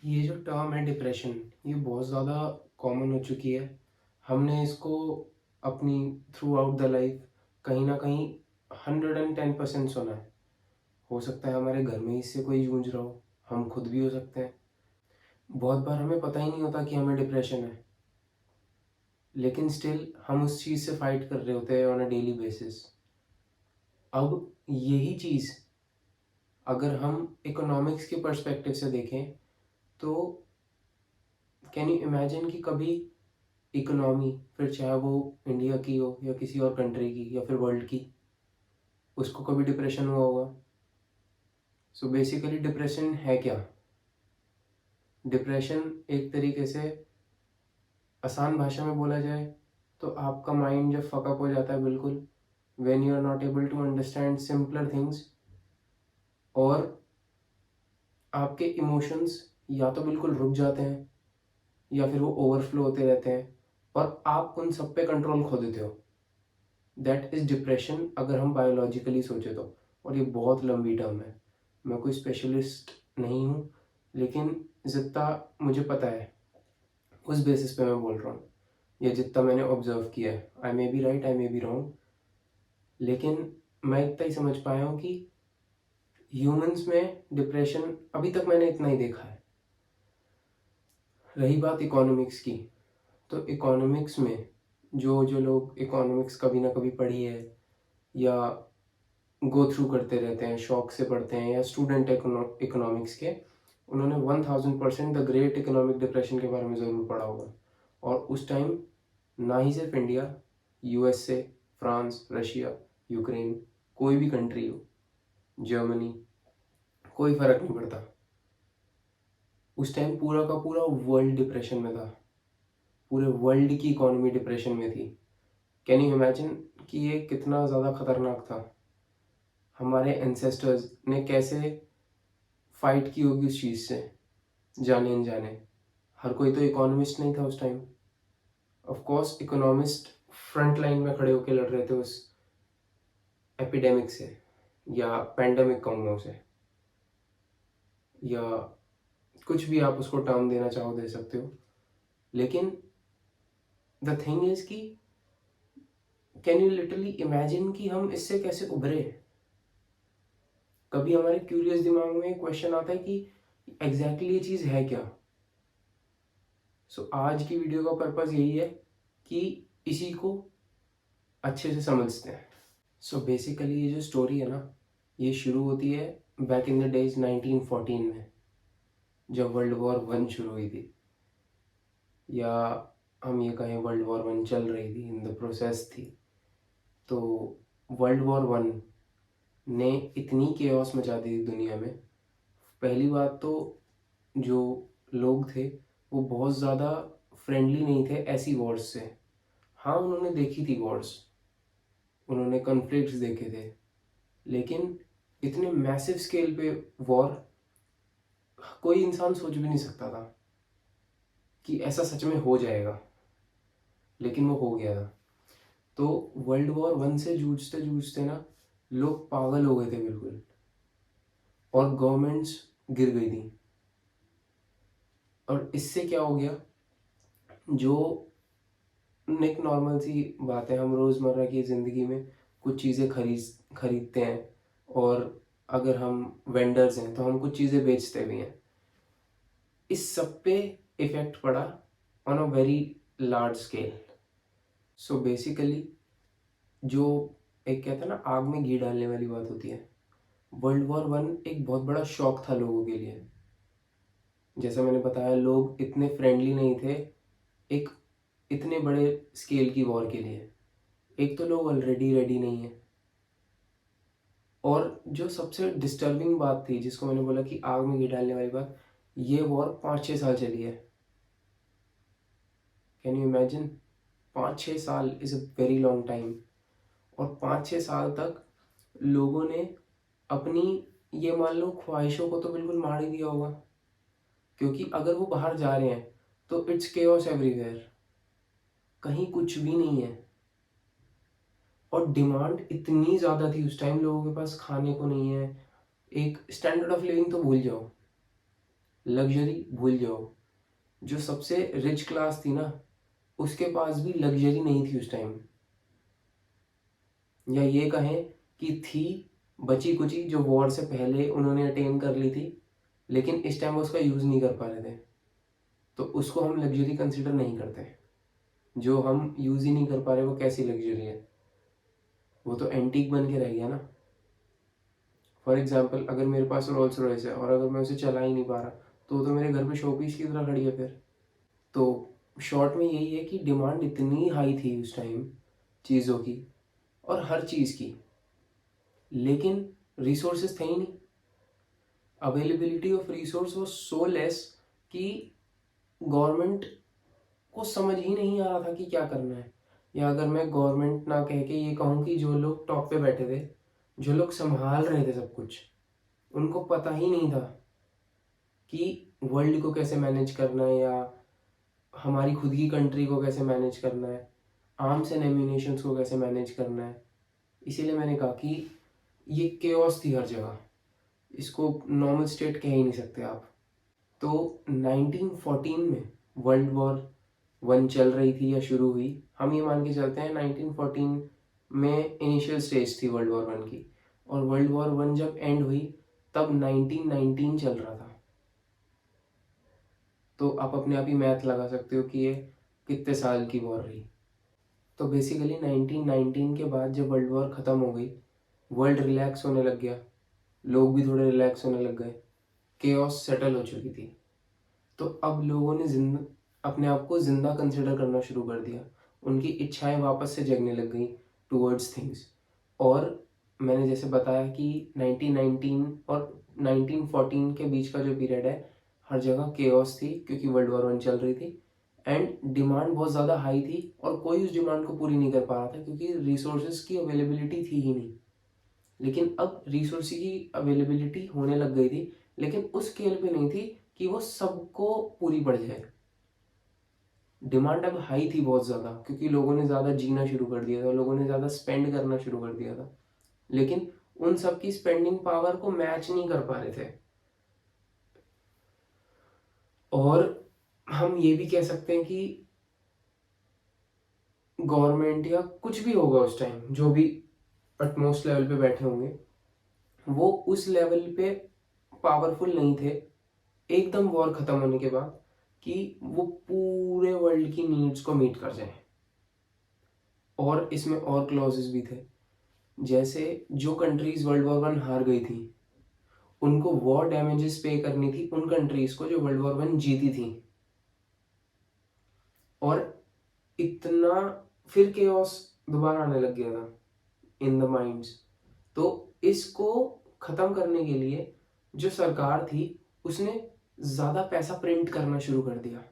ये जो टर्म है डिप्रेशन, ये बहुत ज़्यादा कॉमन हो चुकी है। हमने इसको अपनी थ्रू आउट द लाइफ कहीं ना कहीं 110% सुना है। हो सकता है हमारे घर में ही इससे कोई जूझ रहा हो, हम खुद भी हो सकते हैं। बहुत बार हमें पता ही नहीं होता कि हमें डिप्रेशन है, लेकिन स्टिल हम उस चीज़ से फाइट कर रहे होते हैं ऑन अ डेली बेसिस। अब यही चीज़ अगर हम इकोनॉमिक्स के पर्सपेक्टिव से देखें तो कैन यू इमेजिन कि कभी इकोनॉमी, फिर चाहे वो इंडिया की हो या किसी और कंट्री की या फिर वर्ल्ड की, उसको कभी डिप्रेशन हुआ होगा? सो बेसिकली डिप्रेशन है क्या? डिप्रेशन एक तरीके से आसान भाषा में बोला जाए तो आपका माइंड जब फकअप हो जाता है बिल्कुल, when you are not able to understand simpler things, और आपके इमोशंस या तो बिल्कुल रुक जाते हैं या फिर वो ओवरफ्लो होते रहते हैं और आप उन सब पे कंट्रोल खो देते हो। दैट इज़ डिप्रेशन अगर हम बायोलॉजिकली सोचे तो। और ये बहुत लंबी टर्म है, मैं कोई स्पेशलिस्ट नहीं हूँ, लेकिन जितना मुझे पता है उस बेसिस पे मैं बोल रहा हूँ, या जितना मैंने ऑब्जर्व किया है। I may be right, I may be wrong, लेकिन मैं इतना ही समझ पाया हूँ कि ह्यूमंस में डिप्रेशन अभी तक मैंने इतना ही देखा है। रही बात इकोनॉमिक्स की, तो इकोनॉमिक्स में जो जो लोग इकोनॉमिक्स कभी ना कभी पढ़ी है या गो थ्रू करते रहते हैं, शौक से पढ़ते हैं, या स्टूडेंट इकोनॉमिक्स के, उन्होंने 1000% द ग्रेट इकोनॉमिक डिप्रेशन के बारे में ज़रूर पढ़ा होगा। और उस टाइम ना ही सिर्फ India, USA, France, Russia, Ukraine, कोई भी कंट्री हो, जर्मनी, कोई फ़र्क नहीं पड़ता, उस टाइम पूरा का पूरा वर्ल्ड डिप्रेशन में था। पूरे वर्ल्ड की इकोनॉमी डिप्रेशन में थी। कैन यू इमेजिन कि ये कितना ज़्यादा खतरनाक था? हमारे एंसेस्टर्स ने कैसे फाइट की होगी उस चीज़ से, जाने अनजाने। हर कोई तो इकोनॉमिस्ट नहीं था उस time. Of course economist front line में खड़े होकर लड़ रहे थे उस एपिडेमिक से, या पैंडेमिक कहूँगा उसे, या कुछ भी आप उसको टर्म देना चाहो दे सकते हो। लेकिन द थिंग इज कि कैन यू लिटरली इमेजिन कि हम इससे कैसे उभरे? कभी हमारे क्यूरियस दिमाग में क्वेश्चन आता है कि एग्जैक्टली ये चीज़ है क्या? सो आज की वीडियो का पर्पस यही है कि इसी को अच्छे से समझते हैं। सो बेसिकली ये जो स्टोरी है ना, ये शुरू होती है बैक इन द डेज 1914 में, जब वर्ल्ड वॉर वन शुरू हुई थी, या हम ये कहें वर्ल्ड वॉर वन चल रही थी, इन द प्रोसेस थी। तो वर्ल्ड वॉर वन ने इतनी केओस मचा दी थी दुनिया में। पहली बात तो जो लोग थे वो बहुत ज़्यादा फ्रेंडली नहीं थे ऐसी वॉर्स से। हाँ, उन्होंने देखी थी वॉर्स, उन्होंने कॉन्फ्लिक्ट्स देखे थे, लेकिन इतने मैसिव स्केल पे वॉर कोई इंसान सोच भी नहीं सकता था कि ऐसा सच में हो जाएगा, लेकिन वो हो गया था। तो वर्ल्ड वॉर वन से जूझते जूझते ना लोग पागल हो गए थे बिल्कुल, और गवर्नमेंट्स गिर गई थी। और इससे क्या हो गया, जो एक नॉर्मल सी बात है, हम रोज़मर्रा की ज़िंदगी में कुछ चीज़ें खरीदते हैं, और अगर हम वेंडर्स हैं तो हम कुछ चीज़ें बेचते भी हैं। इस सब पे इफ़ेक्ट पड़ा on a very large scale. So basically जो एक कहते हैं ना आग में घी डालने वाली बात होती है, वर्ल्ड वॉर वन एक बहुत बड़ा शॉक था लोगों के लिए। जैसा मैंने बताया, लोग इतने फ्रेंडली नहीं थे एक इतने बड़े स्केल की वॉर के लिए। एक तो लोग ऑलरेडी रेडी नहीं है, और जो सबसे डिस्टर्बिंग बात थी, जिसको मैंने बोला कि आग में घी डालने वाली बात, ये वॉर 5-6 साल चली है। Can you imagine? 5-6 साल is a very long time. और 5-6 साल तक लोगों ने अपनी, ये मान लो, ख्वाहिशों को तो बिल्कुल मार ही दिया होगा, क्योंकि अगर वो बाहर जा रहे हैं तो इट्स केओस एवरीवेयर, कहीं कुछ भी नहीं है। और डिमांड इतनी ज़्यादा थी उस टाइम, लोगों के पास खाने को नहीं है, एक स्टैंडर्ड ऑफ लिविंग तो भूल जाओ। लग्जरी भूल जाओ। जो सबसे रिच क्लास थी ना, उसके पास भी लग्जरी नहीं थी उस टाइम, या ये कहें कि थी बची कुची, जो वॉर से पहले उन्होंने अटेन कर ली थी, लेकिन इस टाइम वो उसका यूज़ नहीं कर पा रहे थे, तो उसको हम लग्जरी कंसिडर नहीं करते। जो हम यूज़ ही नहीं कर पा रहे वो कैसी लग्जरी है, वो तो एंटीक बन के रह गया ना। फॉर एग्जाम्पल, अगर मेरे पास रोल्स रॉयस है और अगर मैं उसे चला ही नहीं पा रहा, तो वो तो मेरे घर पे शोपीस की तरह खड़ी है फिर। तो शॉर्ट में यही है कि डिमांड इतनी हाई थी उस टाइम चीज़ों की, और हर चीज़ की, लेकिन रिसोर्सेज थे ही नहीं। अवेलेबिलिटी ऑफ रिसोर्स वो सो लेस कि गवर्नमेंट को समझ ही नहीं आ रहा था कि क्या करना है। या अगर मैं गवर्नमेंट ना कह के ये कहूँ कि जो लोग टॉप पे बैठे थे, जो लोग संभाल रहे थे सब कुछ, उनको पता ही नहीं था कि वर्ल्ड को कैसे मैनेज करना है, या हमारी खुद की कंट्री को कैसे मैनेज करना है, आर्म्स एंड एम्यूनेशंस को कैसे मैनेज करना है। इसीलिए मैंने कहा कि ये केओस थी हर जगह, इसको नॉर्मल स्टेट कह ही नहीं सकते आप। तो 1914 में वर्ल्ड वॉर वन चल रही थी या शुरू हुई, हम ये मान के चलते हैं 1914 में इनिशियल स्टेज थी वर्ल्ड वॉर वन की, और वर्ल्ड वॉर वन जब एंड हुई तब 1919 चल रहा था। तो आप अपने आप ही मैथ लगा सकते हो कि ये कितने साल की वॉर रही। तो बेसिकली 1919 के बाद जब वर्ल्ड वॉर ख़त्म हो गई, वर्ल्ड रिलैक्स होने लग गया, लोग भी थोड़े रिलैक्स होने लग गए, केओस सेटल हो चुकी थी। तो अब लोगों ने अपने आप को जिंदा कंसिडर करना शुरू कर दिया, उनकी इच्छाएं वापस से जगने लग गई टूवर्ड्स थिंग्स। और मैंने जैसे बताया कि 1919 और 1914 के बीच का जो पीरियड है, हर जगह केओस थी क्योंकि वर्ल्ड वॉर वन चल रही थी, एंड डिमांड बहुत ज़्यादा हाई थी और कोई उस डिमांड को पूरी नहीं कर पा रहा था क्योंकि रिसोर्सेज की अवेलेबिलिटी थी ही नहीं। लेकिन अब रिसोर्स की अवेलेबिलिटी होने लग गई थी, लेकिन उस स्केल पे नहीं थी कि वो सबको पूरी पड़ जाए। डिमांड अब हाई थी बहुत ज़्यादा क्योंकि लोगों ने ज़्यादा जीना शुरू कर दिया था, लोगों ने ज़्यादा स्पेंड करना शुरू कर दिया था, लेकिन उन सब की स्पेंडिंग पावर को मैच नहीं कर पा रहे थे। और हम ये भी कह सकते हैं कि गवर्नमेंट या कुछ भी होगा उस टाइम, जो भी अटमोस्ट लेवल पे बैठे होंगे, वो उस लेवल पे पावरफुल नहीं थे एकदम वॉर खत्म होने के बाद कि वो पूरे वर्ल्ड की नीड्स को मीट कर जाए। और इसमें और क्लॉजेस भी थे, जैसे जो कंट्रीज वर्ल्ड वॉर वन हार गई थी, उनको वॉर डैमेजेस पे करनी थी उन कंट्रीज को जो वर्ल्ड वॉर वन जीती थी। और इतना फिर केओस दोबारा आने लग गया था इन द माइंड्स। तो इसको खत्म करने के लिए जो सरकार थी उसने ज्यादा पैसा प्रिंट करना शुरू कर दिया।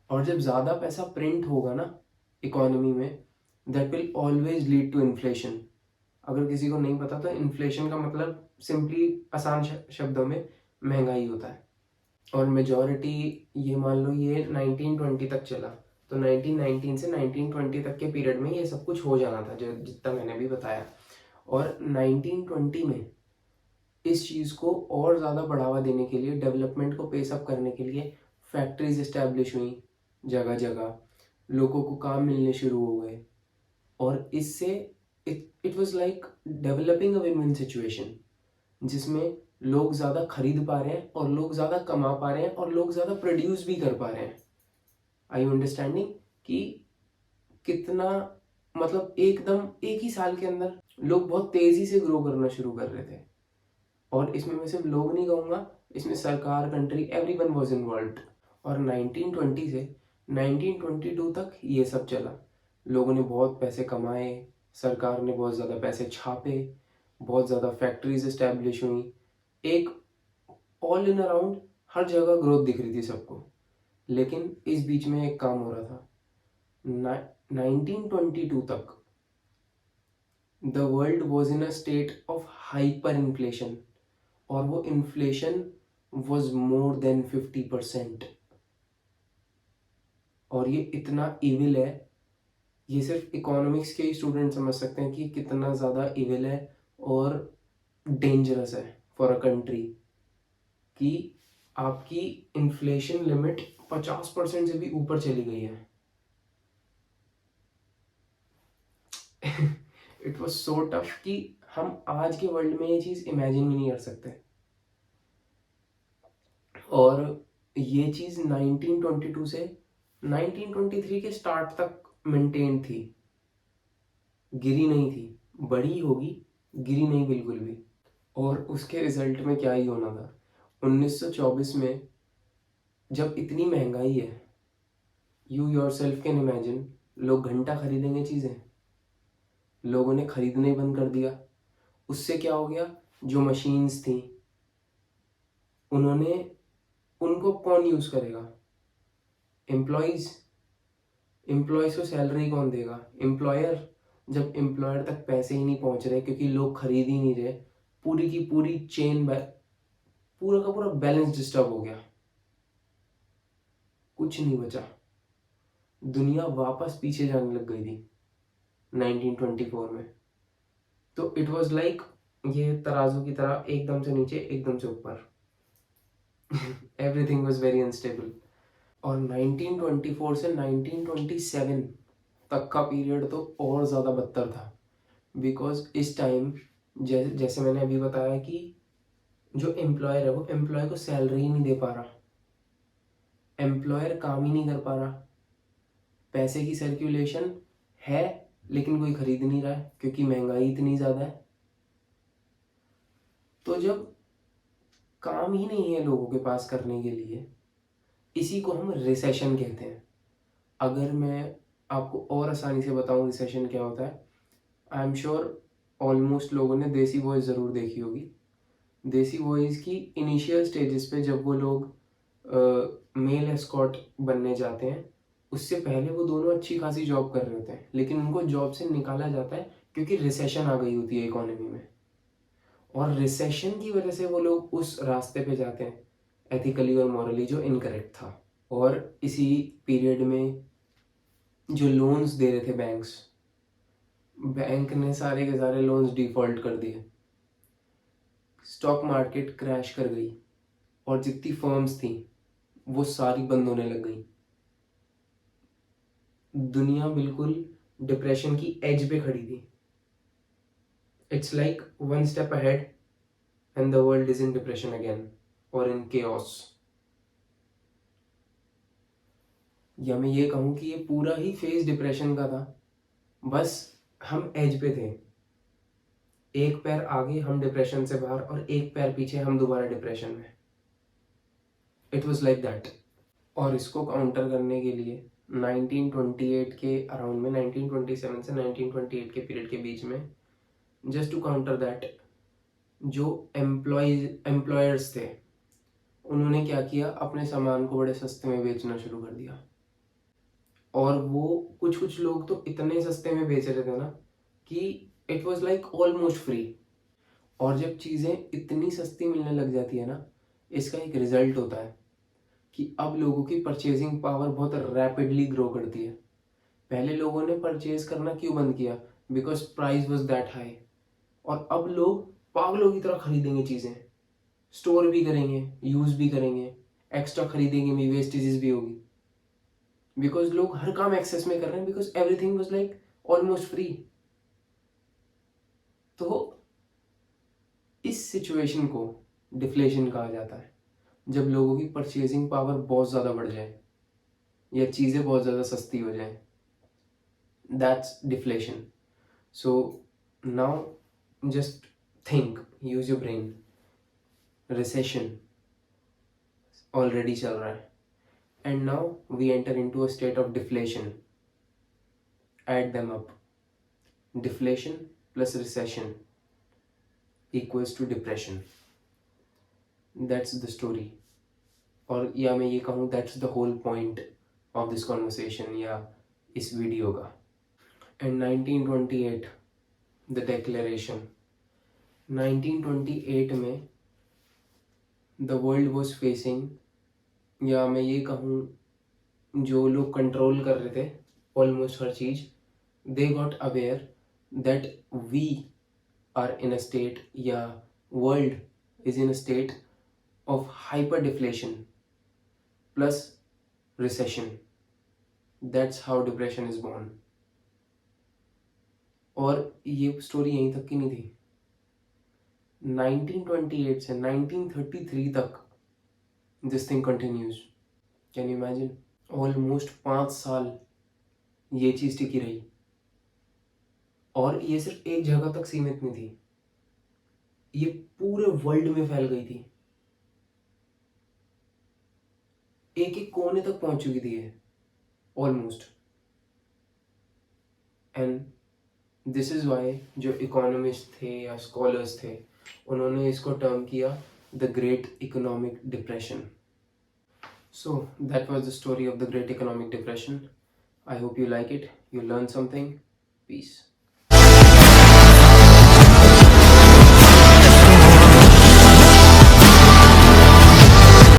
और जब ज्यादा पैसा प्रिंट होगा ना इकोनॉमी में, that will always lead to inflation. अगर किसी को नहीं पता तो इन्फ्लेशन का मतलब सिंपली आसान शब्दों में महंगाई होता है। और मेजॉरिटी ये मान लो ये 1920 तक चला, तो 1919 से 1920 तक के पीरियड में ये सब कुछ हो जाना था जो जितना मैंने भी बताया। और 1920 में इस चीज़ को और ज़्यादा बढ़ावा देने के लिए, डेवलपमेंट को पेस अप करने के लिए फैक्ट्रीज इस्टेब्लिश हुई जगह जगह, लोगों को काम मिलने शुरू हो गए। और इससे it was like developing a win win situation, जिसमें लोग ज़्यादा खरीद पा रहे हैं और लोग ज़्यादा कमा पा रहे हैं और लोग ज़्यादा प्रोड्यूस भी कर पा रहे हैं। आई यू अंडरस्टैंडिंग कि कितना, मतलब एकदम एक ही साल के अंदर लोग बहुत तेज़ी से ग्रो करना शुरू कर रहे थे। और इसमें मैं सिर्फ लोग नहीं कहूँगा, इसमें सरकार, कंट्री, एवरीवन वाज इन्वॉल्व्ड। और 1920 से 1922 तक ये सब चला। लोगों ने बहुत पैसे कमाए, सरकार ने बहुत ज़्यादा पैसे छापे, बहुत ज़्यादा फैक्ट्रीज इस्टेब्लिश हुई, एक ऑल इन अराउंड हर जगह ग्रोथ दिख रही थी सबको। लेकिन इस बीच में एक काम हो रहा था। 1922 तक the world was in a state of hyper inflation, और वो इन्फ्लेशन वॉज मोर देन 50%। और ये इतना इविल है, ये सिर्फ इकोनॉमिक्स के ही स्टूडेंट समझ सकते हैं कि कितना ज़्यादा इविल है और डेंजरस है फॉर अ कंट्री। कि आपकी इन्फ्लेशन लिमिट 50% से भी ऊपर चली गई है। इट वॉज सो टफ कि हम आज के वर्ल्ड में ये चीज़ इमेजिन भी नहीं कर सकते। और ये चीज़ 1922 से 1923 के स्टार्ट तक मेंटेन थी, गिरी नहीं थी। बढ़ी होगी, गिरी नहीं बिल्कुल भी। और उसके रिजल्ट में क्या ही होना था, 1924 में जब इतनी महंगाई है, you your self can imagine, लोग घंटा खरीदेंगे चीज़ें, लोगों ने खरीदना ही बंद कर दिया। उससे क्या हो गया, जो मशीन्स थी उन्होंने, उनको कौन यूज़ करेगा, एम्प्लॉयज़। एम्प्लॉयज़ को सैलरी कौन देगा, एम्प्लॉयर। जब एम्प्लॉयर तक पैसे ही नहीं पहुंच रहे क्योंकि लोग खरीद ही नहीं रहे, पूरी की पूरी चेन, पूरा का पूरा बैलेंस डिस्टर्ब हो गया, कुछ नहीं बचा। दुनिया वापस पीछे जाने लग गई थी 1924 में। तो इट वाज लाइक ये तराजू की तरह, एकदम से नीचे एकदम से ऊपर। Everything was very unstable. और 1924 से 1927 तक का पीरियड तो और ज़्यादा बदतर था, बिकॉज इस टाइम जैसे मैंने अभी बताया कि जो एम्प्लॉयर है वो एम्प्लॉय को सैलरी ही नहीं दे पा रहा, एम्प्लॉयर काम ही नहीं कर पा रहा, पैसे की सर्कुलेशन है लेकिन कोई खरीद नहीं रहा है क्योंकि महंगाई इतनी ज़्यादा है। तो जब काम ही नहीं है लोगों के पास करने के लिए, इसी को हम रिसेशन कहते हैं। अगर मैं आपको और आसानी से बताऊं रिसेशन क्या होता है, आई एम श्योर ऑलमोस्ट लोगों ने देसी वॉइस ज़रूर देखी होगी। देसी वॉइस की इनिशियल स्टेजेस पे जब वो लोग मेल एस्कॉर्ट बनने जाते हैं, उससे पहले वो दोनों अच्छी खासी जॉब कर रहे होते हैं, लेकिन उनको जॉब से निकाला जाता है क्योंकि रिसेशन आ गई होती है इकोनॉमी में। और रिसेशन की वजह से वो लोग उस रास्ते पे जाते हैं एथिकली और मॉरली, जो इनकरेक्ट था। और इसी पीरियड में जो लोन्स दे रहे थे बैंक्स, बैंक ने सारे के सारे लोन्स डिफॉल्ट कर दिए, स्टॉक मार्केट क्रैश कर गई, और जितनी फर्म्स थी वो सारी बंद होने लग गई। दुनिया बिल्कुल डिप्रेशन की एज पे खड़ी थी। It's like one step ahead and the world is in depression again और इन केओस। या मैं ये कहूँ कि ये पूरा ही फेज डिप्रेशन का था, बस हम एज पे थे। एक पैर आगे हम डिप्रेशन से बाहर और एक पैर पीछे हम दोबारा डिप्रेशन में। It was like that. और इसको काउंटर करने के लिए 1928 के अराउंड में, 1927 से 1928 के पीरियड के बीच में, जस्ट टू काउंटर दैट, जो एम्प्लॉयर्स थे उन्होंने क्या किया, अपने सामान को बड़े सस्ते में बेचना शुरू कर दिया। और वो कुछ कुछ लोग तो इतने सस्ते में बेच रहे थे ना कि it was like almost free. और जब चीज़ें इतनी सस्ती मिलने लग जाती है ना, इसका एक रिजल्ट होता है कि अब लोगों की परचेजिंग पावर बहुत रैपिडली ग्रो करती है। पहले लोगों ने परचेज करना क्यों बंद किया, because price was that high. और अब लोग पागलों की तरह खरीदेंगे चीज़ें, स्टोर भी करेंगे, यूज़ भी करेंगे, एक्स्ट्रा खरीदेंगे भी, वेस्टेजेस भी होगी, बिकॉज लोग हर काम एक्सेस में कर रहे हैं, because everything was like almost free. तो इस सिचुएशन को डिफ्लेशन कहा जाता है, जब लोगों की परचेजिंग पावर बहुत ज़्यादा बढ़ जाए या चीज़ें बहुत ज़्यादा सस्ती हो जाए, that's deflation. So now just think, use your brain. Recession already चल रहा है, and now we enter into a state of deflation. Add them up, deflation plus recession equals to depression. That's the story. और या मैं ये कहूँ that's the whole point of this conversation या इस वीडियो का। And 1928 the declaration. 1928 में the world was facing, या मैं ये कहूँ जो लोग कंट्रोल कर रहे थे ऑलमोस्ट हर चीज़, they got aware that we are in a state, या world is in a state of hyperdeflation plus recession. That's how depression is born. और ये स्टोरी यहीं तक की नहीं थी. 1928 से 1933 तक this thing continues. Can you imagine? Almost 5 साल ये चीज़ टिकी रही. और ये सिर्फ एक जगह तक सीमित नहीं थी, ये पूरे वर्ल्ड में फैल गई थी. एक एक कोने तक पहुंच चुकी थी ये almost. And this is why जो इकोनॉमिस्ट थे या स्कॉलर्स थे उन्होंने इसको टर्म किया the great economic depression. So that was the story of the great economic depression. I hope you like it, you learn something. Piece.